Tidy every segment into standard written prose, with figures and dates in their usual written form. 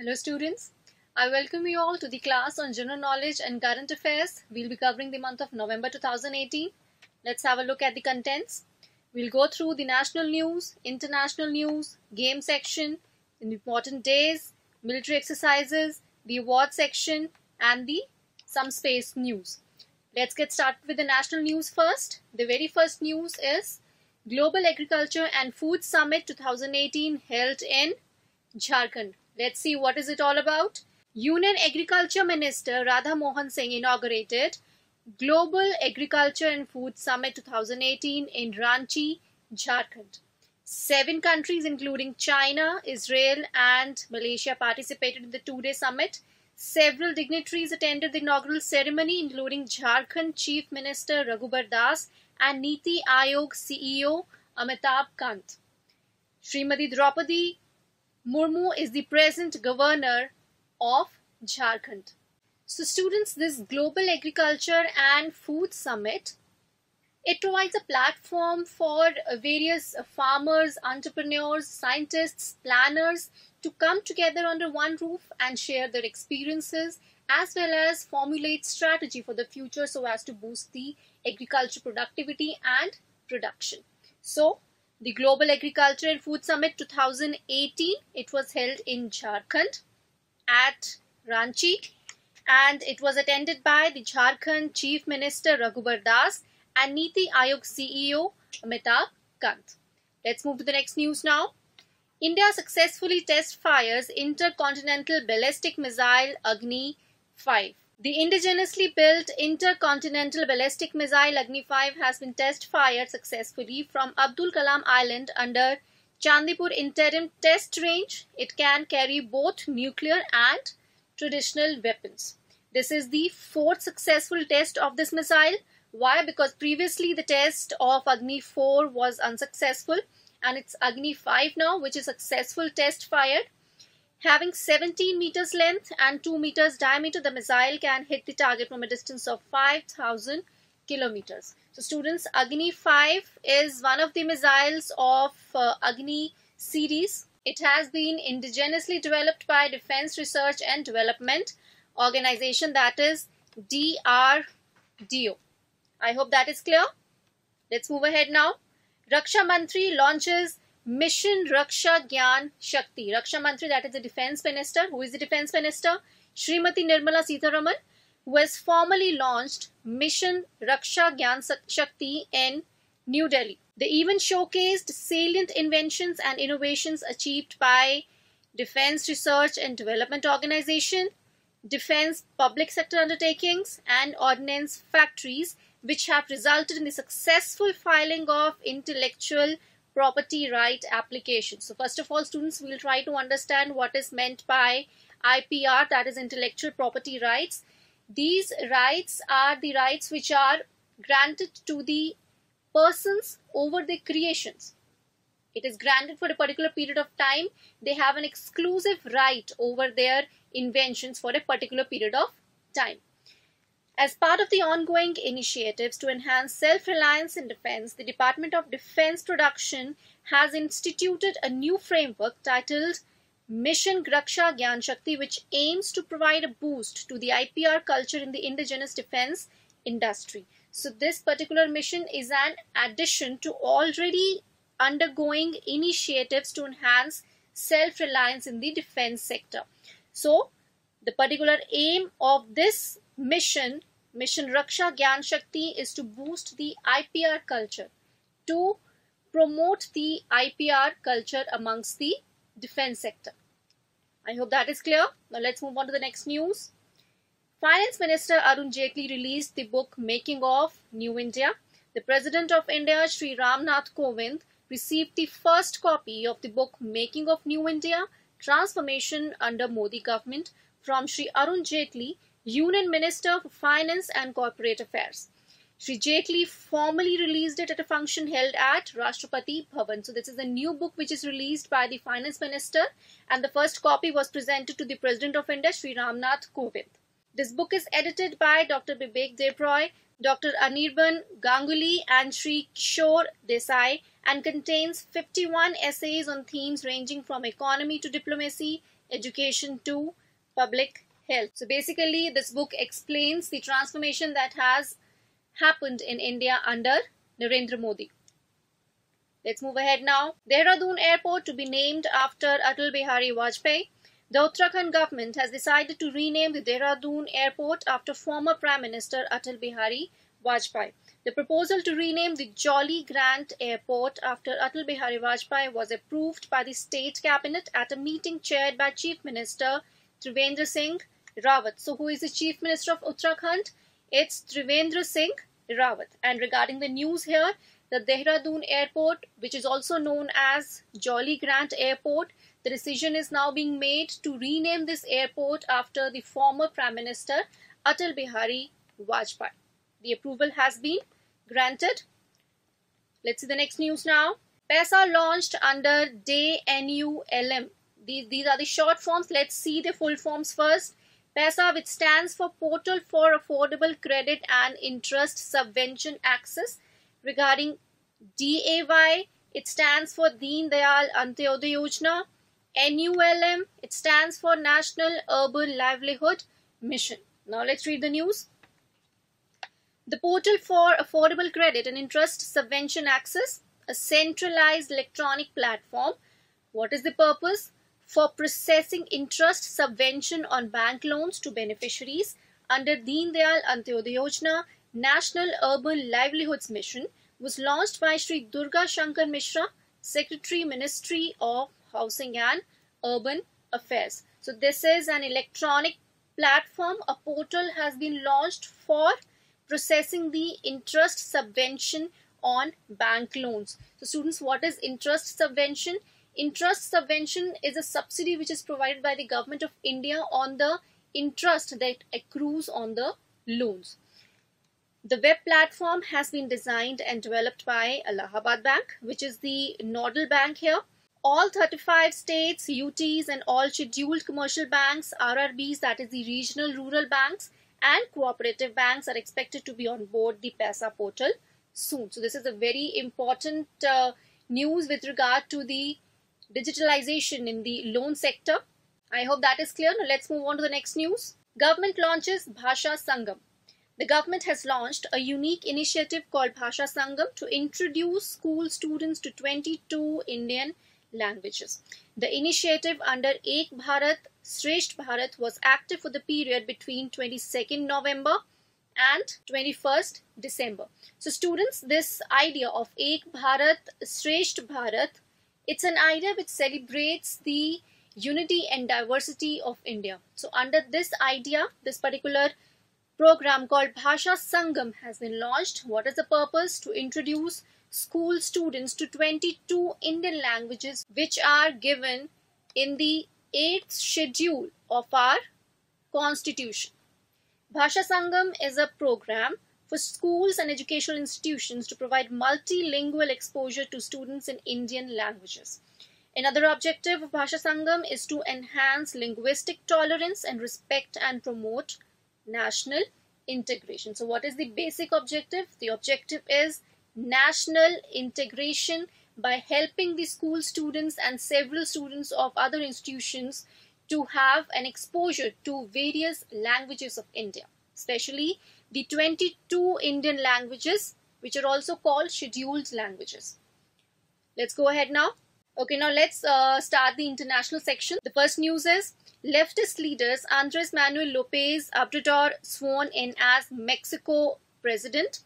Hello students, I welcome you all to the class on General Knowledge and Current Affairs. We'll be covering the month of November 2018. Let's have a look at the contents. We'll go through the national news, international news, game section, important days, military exercises, the award section and the some space news. Let's get started with the national news first. The very first news is Global Agriculture and Food Summit 2018 held in Jharkhand. Let's see what is it all about. Union Agriculture Minister Radha Mohan Singh inaugurated Global Agriculture and Food Summit 2018 in Ranchi, Jharkhand. 7 countries including China, Israel and Malaysia participated in the 2-day summit. Several dignitaries attended the inaugural ceremony including Jharkhand Chief Minister Raghubar Das and Niti Aayog CEO Amitabh Kant. Srimati Draupadi Murmu is the present governor of Jharkhand. So students, this Global Agriculture and Food Summit, it provides a platform for various farmers, entrepreneurs, scientists, planners to come together under one roof and share their experiences as well as formulate strategy for the future so as to boost the agriculture productivity and production. So the Global Agriculture and Food Summit 2018, it was held in Jharkhand at Ranchi and it was attended by the Jharkhand Chief Minister Raghubar Das and Niti Aayog CEO Amitabh Kant. Let's move to the next news now. India successfully test fires intercontinental ballistic missile Agni 5. The indigenously built intercontinental ballistic missile Agni 5 has been test fired successfully from Abdul Kalam Island under Chandipur Interim Test Range. It can carry both nuclear and traditional weapons. This is the 4th successful test of this missile. Why? Because previously the test of Agni 4 was unsuccessful and it's Agni 5 now, which is successful test fired. Having 17 meters length and 2 meters diameter, the missile can hit the target from a distance of 5,000 kilometers. So students, Agni 5 is one of the missiles of Agni series. It has been indigenously developed by Defense Research and Development Organization, that is DRDO. I hope that is clear. Let's move ahead now. Raksha Mantri launches Mission Raksha Shakti. Raksha Mantri, that is the Defense Minister. Who is the Defense Minister? Srimati Nirmala Sitharaman, who has formally launched Mission Raksha Shakti in New Delhi. The event showcased salient inventions and innovations achieved by Defense Research and Development Organization, Defense Public Sector Undertakings and Ordnance Factories, which have resulted in the successful filing of intellectual property right applications. So first of all, students, will try to understand what is meant by IPR, that is intellectual property rights. These rights are the rights which are granted to the persons over the creations. It is granted for a particular period of time. They have an exclusive right over their inventions for a particular period of time. As part of the ongoing initiatives to enhance self-reliance in defense, the Department of Defense Production has instituted a new framework titled Mission Raksha Shakti, which aims to provide a boost to the IPR culture in the indigenous defense industry. So this particular mission is an addition to already undergoing initiatives to enhance self-reliance in the defense sector. So the particular aim of this Mission Raksha Shakti is to boost the IPR culture, to promote the IPR culture amongst the defense sector. I hope that is clear. Now let's move on to the next news. Finance Minister Arun Jaitley released the book Making of New India. The President of India, Shri Ramnath Kovind, received the first copy of the book Making of New India, Transformation under Modi Government from Shri Arun Jaitley, Union Minister for Finance and Corporate Affairs. Shri Jaitley formally released it at a function held at Rashtrapati Bhavan. So this is a new book which is released by the Finance Minister and the first copy was presented to the President of India, Shri Ramnath Kovind. This book is edited by Dr. Bibek Debroy, Dr. Anirban Ganguly and Shri Kishore Desai and contains 51 essays on themes ranging from economy to diplomacy, education to public health. So basically, this book explains the transformation that has happened in India under Narendra Modi. Let's move ahead now. Dehradun Airport to be named after Atal Bihari Vajpayee. The Uttarakhand government has decided to rename the Dehradun Airport after former Prime Minister Atal Bihari Vajpayee. The proposal to rename the Jolly Grant Airport after Atal Bihari Vajpayee was approved by the State Cabinet at a meeting chaired by Chief Minister Trivendra Singh Rawat. So who is the Chief Minister of Uttarakhand? It's Trivendra Singh Rawat. And regarding the news here, the Dehradun Airport, which is also known as Jolly Grant Airport, the decision is now being made to rename this airport after the former Prime Minister Atal Bihari Vajpayee. The approval has been granted. Let's see the next news now. PESA launched under DNULM. These are the short forms. Let's see the full forms first. PESA, which stands for Portal for Affordable Credit and Interest Subvention Access. Regarding DAY, it stands for Deen Dayal Antyodaya Yojana. NULM, it stands for National Urban Livelihood Mission. Now let's read the news. The Portal for Affordable Credit and Interest Subvention Access, a centralized electronic platform. What is the purpose? For processing interest subvention on bank loans to beneficiaries under Deen Dayal Antyodaya Yojana, National Urban Livelihoods Mission, was launched by Sri Durga Shankar Mishra, Secretary, Ministry of Housing and Urban Affairs. So this is an electronic platform. A portal has been launched for processing the interest subvention on bank loans. So students, what is interest subvention? Interest subvention is a subsidy which is provided by the Government of India on the interest that accrues on the loans. The web platform has been designed and developed by Allahabad Bank, which is the nodal bank here. All 35 states, UTs and all scheduled commercial banks, RRBs, that is the regional rural banks, and cooperative banks are expected to be on board the PESA portal soon. So this is a very important news with regard to the digitalization in the loan sector. I hope that is clear. Now let's move on to the next news. Government launches Bhasha Sangam. The government has launched a unique initiative called Bhasha Sangam to introduce school students to 22 Indian languages. The initiative under Ek Bharat, Shresht Bharat was active for the period between 22nd November and 21st December. So students, this idea of Ek Bharat, Shresht Bharat, it's an idea which celebrates the unity and diversity of India. So under this idea, this particular program called Bhasha Sangam has been launched. What is the purpose? To introduce school students to 22 Indian languages which are given in the 8th schedule of our constitution. Bhasha Sangam is a program for schools and educational institutions to provide multilingual exposure to students in Indian languages. Another objective of Bhasha Sangam is to enhance linguistic tolerance and respect and promote national integration. So what is the basic objective? The objective is national integration by helping the school students and several students of other institutions to have an exposure to various languages of India, especially the 22 Indian languages which are also called scheduled languages. Let's go ahead now. Okay, now let's start the international section. The first news is leftist leaders Andres Manuel Lopez Obrador sworn in as Mexico president.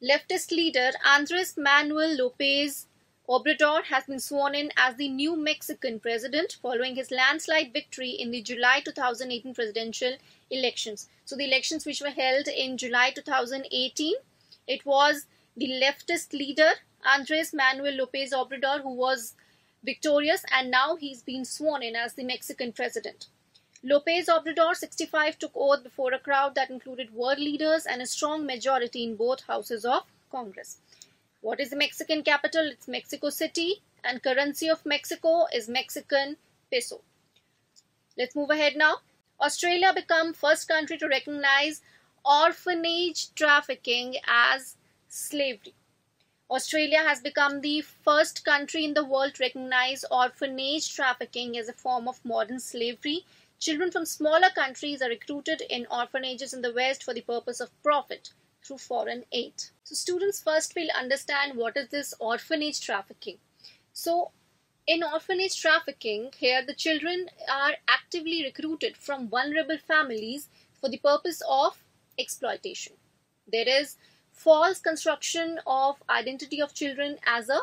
Leftist leader Andres Manuel Lopez Obrador has been sworn in as the new Mexican president following his landslide victory in the July 2018 presidential elections. So the elections which were held in July 2018, it was the leftist leader Andres Manuel Lopez Obrador who was victorious, and now he's been sworn in as the Mexican president. Lopez Obrador, 65, took oath before a crowd that included world leaders and a strong majority in both houses of Congress. What is the Mexican capital? It's Mexico City, and currency of Mexico is Mexican peso. Let's move ahead now. Australia become first country to recognize orphanage trafficking as slavery. Australia has become the first country in the world to recognize orphanage trafficking as a form of modern slavery. Children from smaller countries are recruited in orphanages in the West for the purpose of profit through foreign aid. So students first will understand what is this orphanage trafficking. So in orphanage trafficking, here the children are actively recruited from vulnerable families for the purpose of exploitation. There is false construction of identity of children as a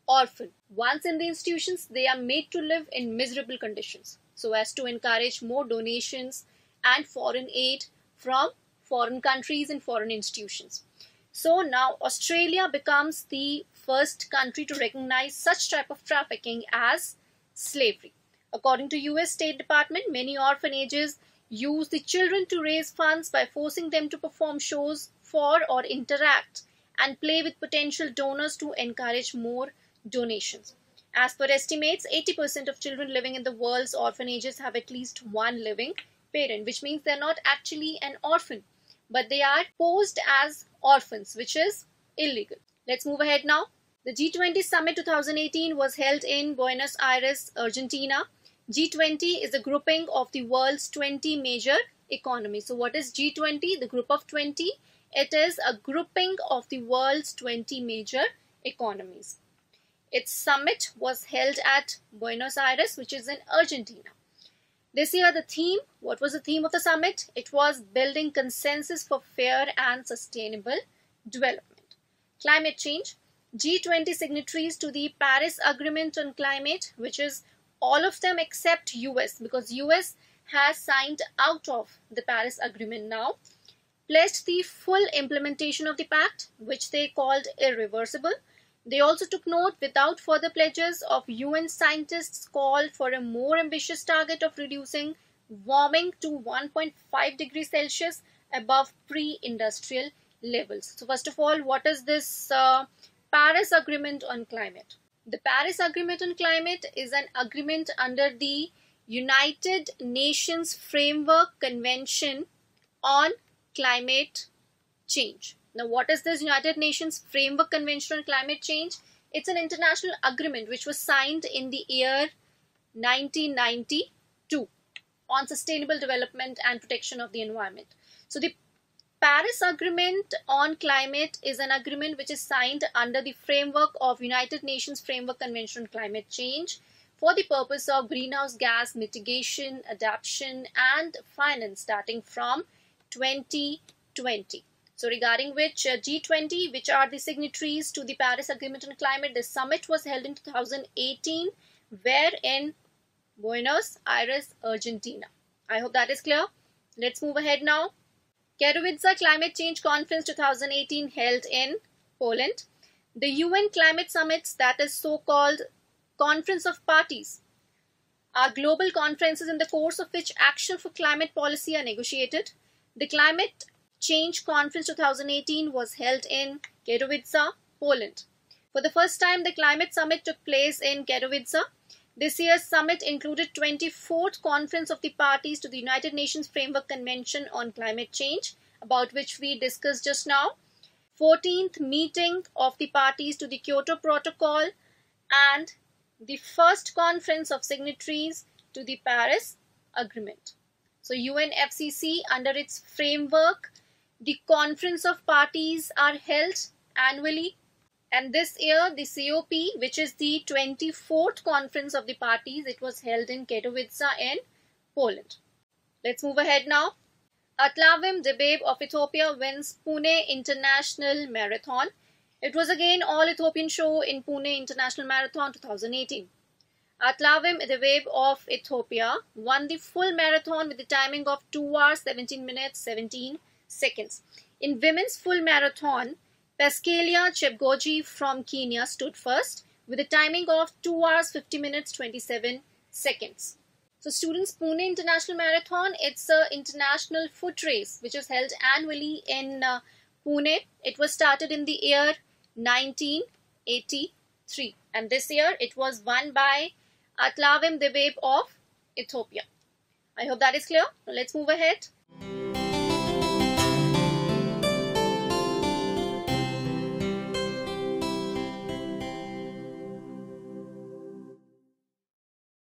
orphan. Once in the institutions, they are made to live in miserable conditions so as to encourage more donations and foreign aid from foreign countries and foreign institutions. So now Australia becomes the first country to recognize such type of trafficking as slavery. According to US State Department, many orphanages use the children to raise funds by forcing them to perform shows for or interact and play with potential donors to encourage more donations. As per estimates, 80% of children living in the world's orphanages have at least one living parent, which means they're not actually an orphan, but they are posed as orphans, which is illegal. Let's move ahead now. The G20 Summit 2018 was held in Buenos Aires, Argentina. G20 is a grouping of the world's 20 major economies. So what is G20? The group of 20. It is a grouping of the world's 20 major economies. Its summit was held at Buenos Aires, which is in Argentina. This year the theme, what was the theme of the summit? It was building consensus for fair and sustainable development. Climate change. G20 signatories to the Paris Agreement on Climate, which is all of them except US, because US has signed out of the Paris Agreement now, pledged the full implementation of the pact, which they called irreversible. They also took note without further pledges of UN scientists' call for a more ambitious target of reducing warming to 1.5 degrees Celsius above pre-industrial levels. So first of all, what is this Paris Agreement on Climate? The Paris Agreement on Climate is an agreement under the United Nations Framework Convention on Climate Change. Now, what is this United Nations Framework Convention on Climate Change? It's an international agreement which was signed in the year 1992 on sustainable development and protection of the environment. So the Paris Agreement on Climate is an agreement which is signed under the framework of United Nations Framework Convention on Climate Change for the purpose of greenhouse gas mitigation, adaptation and finance starting from 2020. So regarding which G20, which are the signatories to the Paris Agreement on Climate, the summit was held in 2018, where in Buenos Aires, Argentina. I hope that is clear. Let's move ahead now. Katowice Climate Change Conference 2018 held in Poland. The UN Climate Summits, that is so-called Conference of Parties, are global conferences in the course of which action for climate policy are negotiated. The Climate Change Conference 2018 was held in Katowice, Poland. For the first time, the Climate Summit took place in Katowice. This year's summit included 24th Conference of the Parties to the United Nations Framework Convention on Climate Change, about which we discussed just now, 14th meeting of the parties to the Kyoto Protocol, and the first conference of signatories to the Paris Agreement. So UNFCCC, under its framework, the Conference of Parties are held annually. And this year, the COP, which is the 24th Conference of the Parties, it was held in Katowice in Poland. Let's move ahead now. Atal Bihari of Ethiopia wins Pune International Marathon. It was again all Ethiopian show in Pune International Marathon 2018. Atal Bihari of Ethiopia won the full marathon with the timing of 2 hours 17 minutes 17 seconds. In women's full marathon, Pascalia Chepgoji from Kenya stood first with a timing of 2 hours 50 minutes 27 seconds. So students, Pune International Marathon, it's an international foot race which is held annually in Pune. It was started in the year 1983 and this year it was won by Atal Bihari of Ethiopia. I hope that is clear. Now let's move ahead.